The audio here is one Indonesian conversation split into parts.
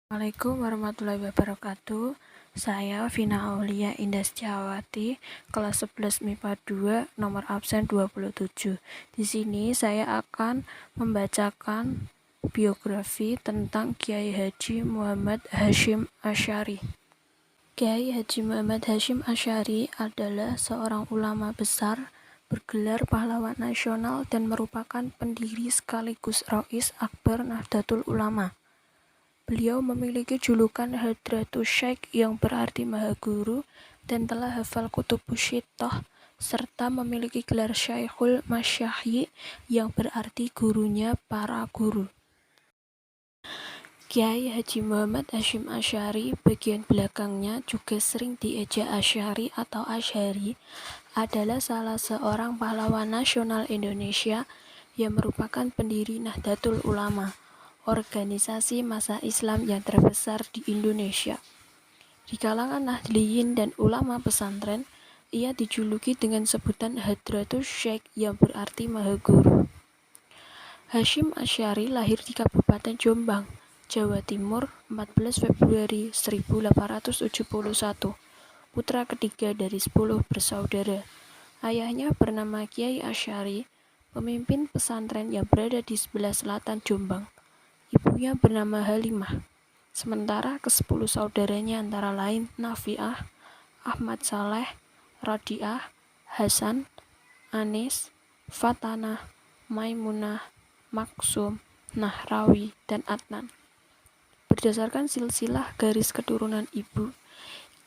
Assalamualaikum warahmatullahi wabarakatuh. Saya Vina Aulia Indasjawati, kelas 11 MIPA 2, nomor absen 27. Di sini saya akan membacakan biografi tentang Kiai Haji Muhammad Hasyim Asy'ari. Kiai Haji Muhammad Hasyim Asy'ari adalah seorang ulama besar, bergelar pahlawan nasional dan merupakan pendiri sekaligus Rais Akbar Nahdlatul Ulama. Beliau memiliki julukan Hadratus Syekh yang berarti Maha Guru dan telah hafal Kutubus Sittah serta memiliki gelar Syekhul Masyayikh yang berarti gurunya para guru. Kiai Haji Muhammad Hasyim Asy'ari bagian belakangnya juga sering diejek Asy'ari atau Asy'ari, adalah salah seorang pahlawan nasional Indonesia yang merupakan pendiri Nahdlatul Ulama, organisasi massa Islam yang terbesar di Indonesia. Di kalangan Nahdliyin dan ulama pesantren, ia dijuluki dengan sebutan Hadratus Syekh yang berarti Maha Guru. Hasyim Asy'ari lahir di Kabupaten Jombang, Jawa Timur, 14 Februari 1871, putra ketiga dari 10 bersaudara. Ayahnya bernama Kiai Asy'ari, pemimpin pesantren yang berada di sebelah selatan Jombang. Ibunya bernama Halimah. Sementara ke-10 saudaranya antara lain Nafi'ah, Ahmad Saleh, Radiah, Hasan, Anis, Fatanah, Maimunah, Maksum, Nahrawi, dan Adnan. Berdasarkan silsilah garis keturunan ibu,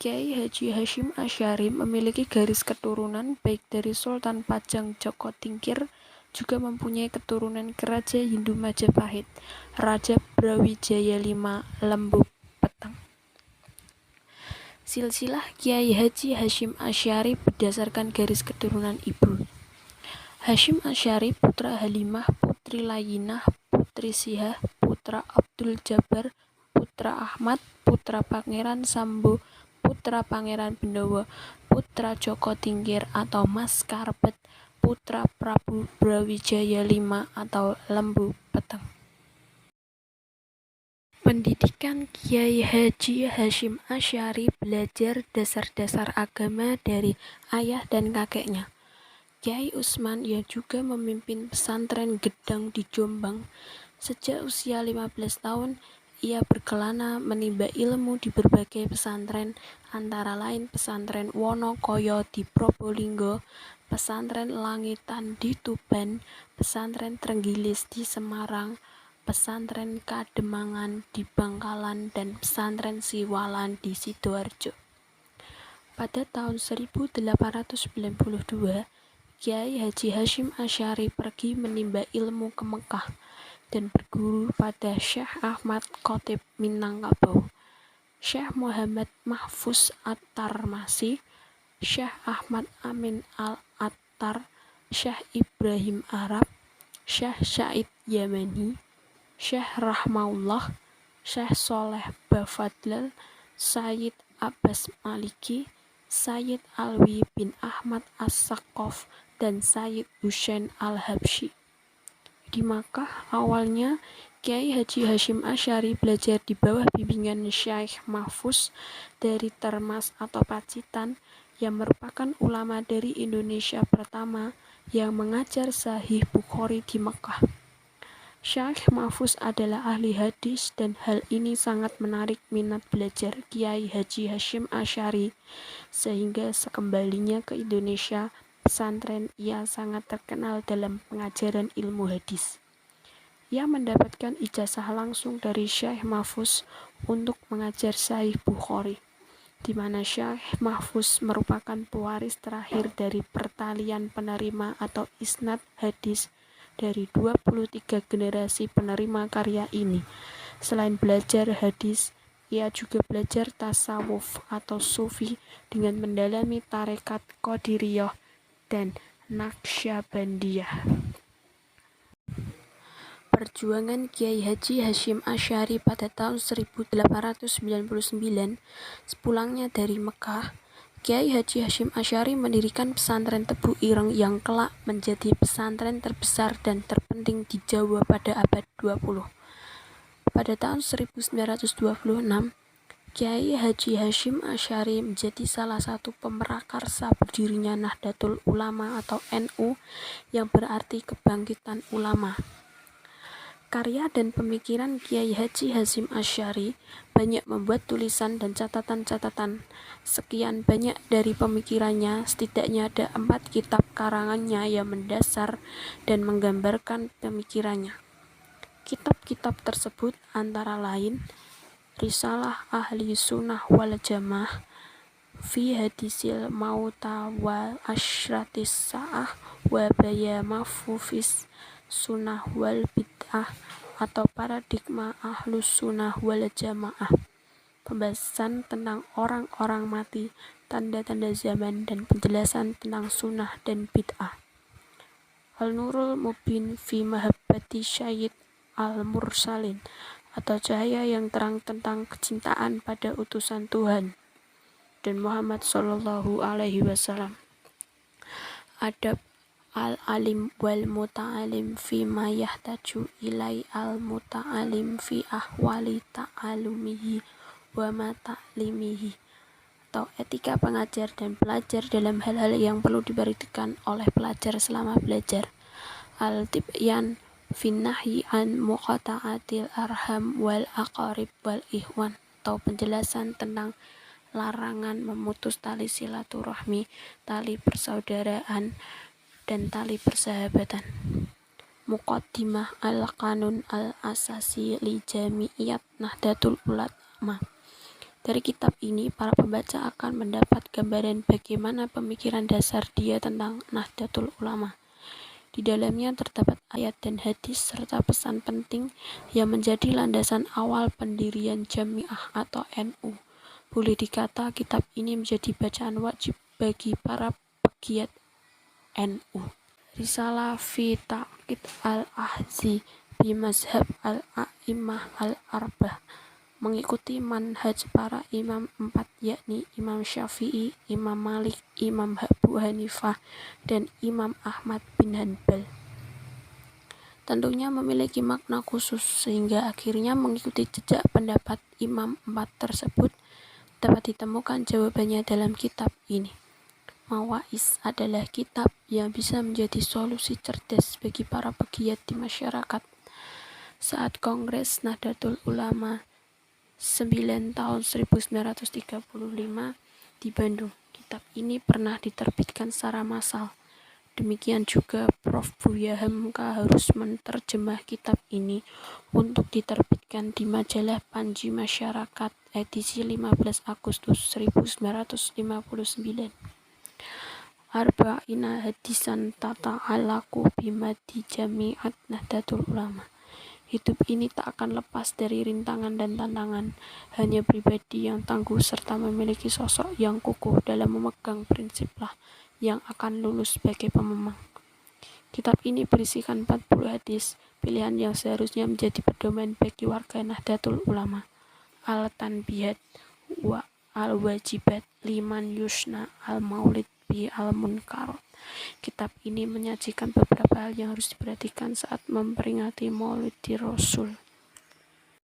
Kiai Haji Hasyim Asy'ari memiliki garis keturunan baik dari Sultan Pajang Joko Tingkir, juga mempunyai keturunan ke Raja Hindu Majapahit, Raja Brawijaya V Lembu Petang. Silsilah Kiai Haji Hasyim Asy'ari berdasarkan garis keturunan ibu. Hasyim Asy'ari putra Halimah, putri Layinah, putri Sihah, putra Abdul Jabbar, putra Ahmad, putra Pangeran Sambo, putra Pangeran Bendowo, putra Joko Tingkir atau Mas Karbet, putra Prabu Brawijaya V atau Lembu Petang. Pendidikan Kiai Haji Hasyim Asy'ari belajar dasar-dasar agama dari ayah dan kakeknya, Kiai Usman, yang juga memimpin pesantren Gedang di Jombang. Sejak usia 15 tahun, ia berkelana menimba ilmu di berbagai pesantren, antara lain pesantren Wonokoyo di Probolinggo, pesantren Langitan di Tuban, pesantren Trenggilis di Semarang, pesantren Kademangan di Bangkalan, dan pesantren Siwalan di Sidoarjo. Pada tahun 1892, Kiai Haji Hasyim Asy'ari pergi menimba ilmu ke Mekah dan berguru pada Syekh Ahmad Khatib Minangkabau, Syekh Muhammad Mahfuz At-Tarmasi, Syekh Ahmad Amin Al-Attar, Syekh Ibrahim Arab, Syekh Said Yamani, Syekh Rahmaullah, Syekh Soleh Bafadlal, Sayyid Abbas Maliki, Sayyid Alwi bin Ahmad As-Saqqaf, dan Sayyid Husain Al-Habsyi. Di Makkah, awalnya Kiai Haji Hasyim Asy'ari belajar di bawah bimbingan Syekh Mahfuz dari Termas atau Pacitan, yang merupakan ulama dari Indonesia pertama yang mengajar Sahih Bukhari di Makkah. Syekh Mahfuz adalah ahli hadis dan hal ini sangat menarik minat belajar Kiai Haji Hasyim Asy'ari, sehingga sekembalinya ke Indonesia pesantren ia sangat terkenal dalam pengajaran ilmu hadis. Ia mendapatkan ijazah langsung dari Syekh Mahfuz untuk mengajar Sahih Bukhari, di mana Syekh Mahfuz merupakan pewaris terakhir dari pertalian penerima atau isnad hadis dari 23 generasi penerima karya ini. Selain belajar hadis, ia juga belajar tasawuf atau sufi dengan mendalami tarekat Qadiriyah dan Naqsyabandiyah. Perjuangan Kiai Haji Hasyim Asy'ari pada tahun 1899, sepulangnya dari Mekah, Kiai Haji Hasyim Asy'ari mendirikan pesantren Tebu Ireng yang kelak menjadi pesantren terbesar dan terpenting di Jawa pada abad 20. Pada tahun 1926, Kiai Haji Hasyim Asy'ari menjadi salah satu pemerakarsa berdirinya Nahdlatul Ulama atau NU yang berarti kebangkitan ulama. Karya dan pemikiran Kiai Haji Hasyim Asy'ari banyak membuat tulisan dan catatan-catatan. Sekian banyak dari pemikirannya, setidaknya ada 4 kitab karangannya yang mendasar dan menggambarkan pemikirannya. Kitab-kitab tersebut antara lain Risalah Ahli Sunnah wal Jamaah fi Hadisil Mauta wa Asyratis Sa'ah wa Bayama Fufis Sunnah wal Bid'ah atau Paradigma Ahlus Sunnah wal Jamaah, pembahasan tentang orang-orang mati, tanda-tanda zaman, dan penjelasan tentang sunnah dan bid'ah. Al-Nurul Mubin fi Mahabbati Syahid Al-Mursalin atau cahaya yang terang tentang kecintaan pada utusan Tuhan dan Muhammad Shallallahu Alaihi Wasallam. Adab Al-Alim wal Muta'alim fi ma yahtaju ilai al-muta'alim fi ahwali ta'alumihi wa ma ta'limihi atau etika pengajar dan pelajar dalam hal-hal yang perlu diperhatikan oleh pelajar selama belajar. Al-Tibyan Finnahi an muqata'atil arham wal aqarib wal ikhwan atau penjelasan tentang larangan memutus tali silaturahmi, tali persaudaraan, dan tali persahabatan. Muqaddimah al-Qanun al-Asasi li Jami'iyat Nahdlatul Ulama. Dari kitab ini, para pembaca akan mendapat gambaran bagaimana pemikiran dasar dia tentang Nahdlatul Ulama. Di dalamnya terdapat ayat dan hadis serta pesan penting yang menjadi landasan awal pendirian Jamiah atau NU. Boleh dikata kitab ini menjadi bacaan wajib bagi para pegiat NU. Risalah fi Ta'qid al-Ahzi bi Mazhab al-A'immah al-Arba'ah, mengikuti manhaj para imam 4 yakni Imam Syafi'i, Imam Malik, Imam Abu Hanifah, dan Imam Ahmad bin Hanbal. Tentunya memiliki makna khusus sehingga akhirnya mengikuti jejak pendapat Imam 4 tersebut dapat ditemukan jawabannya dalam kitab ini. Mawaiz adalah kitab yang bisa menjadi solusi cerdas bagi para pegiat di masyarakat. Saat Kongres Nahdlatul Ulama 9 tahun 1935 di Bandung, kitab ini pernah diterbitkan secara massal. Demikian juga Prof. Buya Hamka harus menerjemah kitab ini untuk diterbitkan di majalah Panji Masyarakat edisi 15 Agustus 1959. Arba'ina hadisan tata'alaku bimadi Jami'at Nahdlatul Ulama. Hidup ini tak akan lepas dari rintangan dan tantangan. Hanya pribadi yang tangguh serta memiliki sosok yang kukuh dalam memegang prinsiplah yang akan lulus sebagai pememang. Kitab ini berisikan 40 hadis, pilihan yang seharusnya menjadi pedoman bagi warga Nahdlatul Ulama. Al-Tanbihat wa al-Wajibat liman yusna al-Maulid bi al-Munkarat. Kitab ini menyajikan beberapa hal yang harus diperhatikan saat memperingati Maulid Rasul.